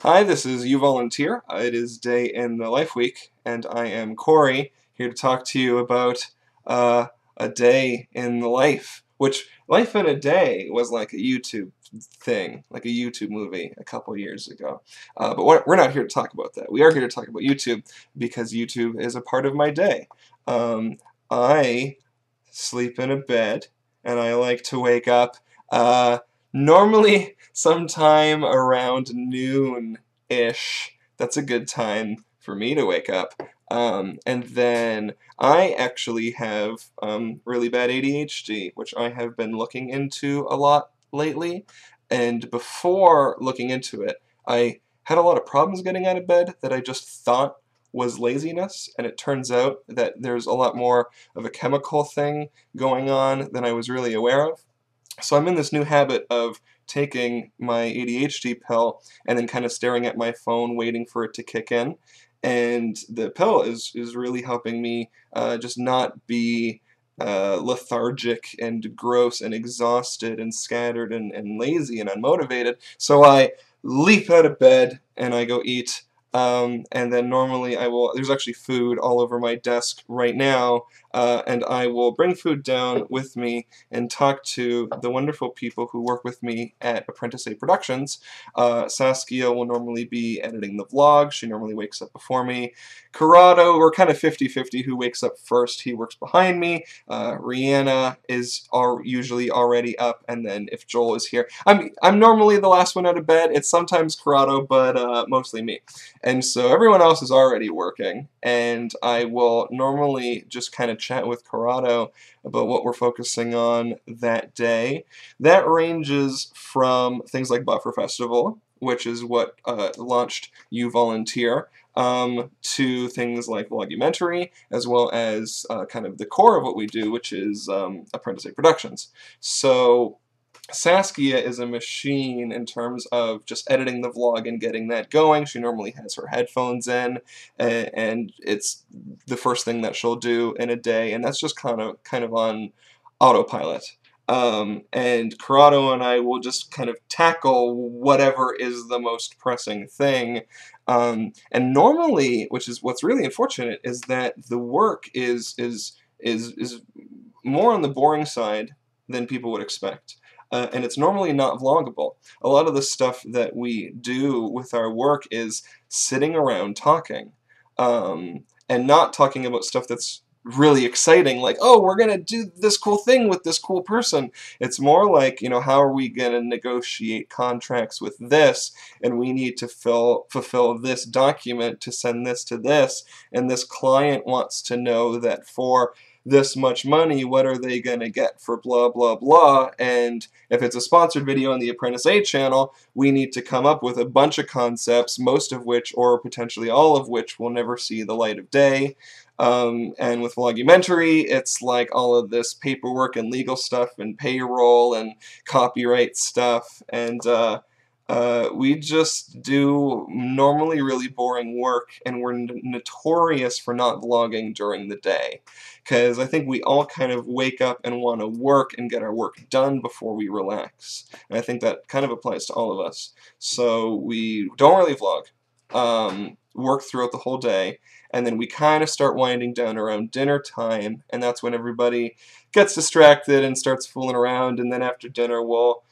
Hi, this is YouVoluntear. It is day in the life week, and I am Corey, here to talk to you about a day in the life, which Life in a Day was like a YouTube thing, like a YouTube movie a couple years ago. But we're not here to talk about that. We are here to talk about YouTube because YouTube is a part of my day. I sleep in a bed, and I like to wake up normally sometime around noon-ish. That's a good time for me to wake up. And then I actually have really bad ADHD, which I have been looking into a lot lately. And before looking into it, I had a lot of problems getting out of bed that I just thought was laziness, and it turns out that there's a lot more of a chemical thing going on than I was really aware of. So I'm in this new habit of taking my ADHD pill and then kind of staring at my phone waiting for it to kick in. And the pill is really helping me just not be lethargic and gross and exhausted and scattered and lazy and unmotivated. So I leap out of bed and I go eat. And then normally there's actually food all over my desk right now, and I will bring food down with me and talk to the wonderful people who work with me at ApprenticeA Productions. Saskia will normally be editing the vlog. She normally wakes up before me. Corrado, we're kind of 50-50 who wakes up first. He works behind me. Rihanna is usually already up, and then if Joel is here, I'm normally the last one out of bed. It's sometimes Corrado, but mostly me. And so everyone else is already working, and I will normally just kind of chat with Corrado about what we're focusing on that day. That ranges from things like Buffer Festival, which is what launched YouVolunteer, to things like Vlogumentary, as well as kind of the core of what we do, which is ApprenticeA Productions. So Saskia is a machine in terms of just editing the vlog and getting that going. She normally has her headphones in, and it's the first thing that she'll do in a day, and that's just kind of on autopilot. And Corrado and I will just kind of tackle whatever is the most pressing thing. And normally, which is what's really unfortunate, is that the work is more on the boring side than people would expect. And it's normally not vloggable. A lot of the stuff that we do with our work is sitting around talking, and not talking about stuff that's really exciting, like, oh, we're gonna do this cool thing with this cool person. It's more like, you know, how are we gonna negotiate contracts with this, and we need to fulfill this document to send this to this, and this client wants to know that for this much money, what are they going to get for blah, blah, blah, and if it's a sponsored video on the ApprenticeA channel, we need to come up with a bunch of concepts, most of which, or potentially all of which, will never see the light of day. And with Vlogumentary, it's like all of this paperwork and legal stuff and payroll and copyright stuff, and we just do normally really boring work, and we're notorious for not vlogging during the day, because I think we all kind of wake up and want to work and get our work done before we relax, and I think that kind of applies to all of us. So we don't really vlog, work throughout the whole day, and then we kind of start winding down around dinner time, and that's when everybody gets distracted and starts fooling around, and then after dinner we'll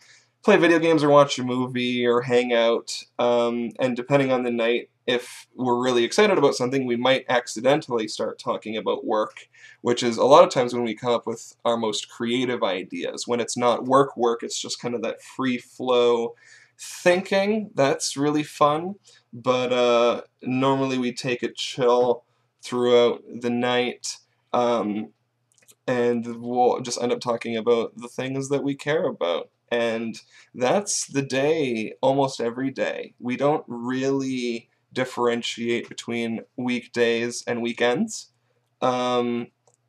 play video games or watch a movie or hang out, and depending on the night, if we're really excited about something, we might accidentally start talking about work, which is a lot of times when we come up with our most creative ideas. When it's not work, it's just kind of that free flow thinking. That's really fun, but normally we take it chill throughout the night, and we'll just end up talking about the things that we care about. And that's the day almost every day. We don't really differentiate between weekdays and weekends, and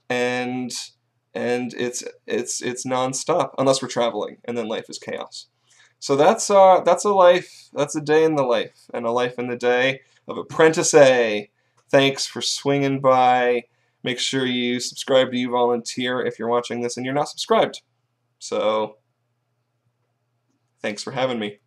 it's nonstop unless we're traveling, and then life is chaos. So that's a life. That's a day in the life, and a life in the day of ApprenticeA. Thanks for swinging by. Make sure you subscribe to YouVolunteer if you're watching this and you're not subscribed. So thanks for having me.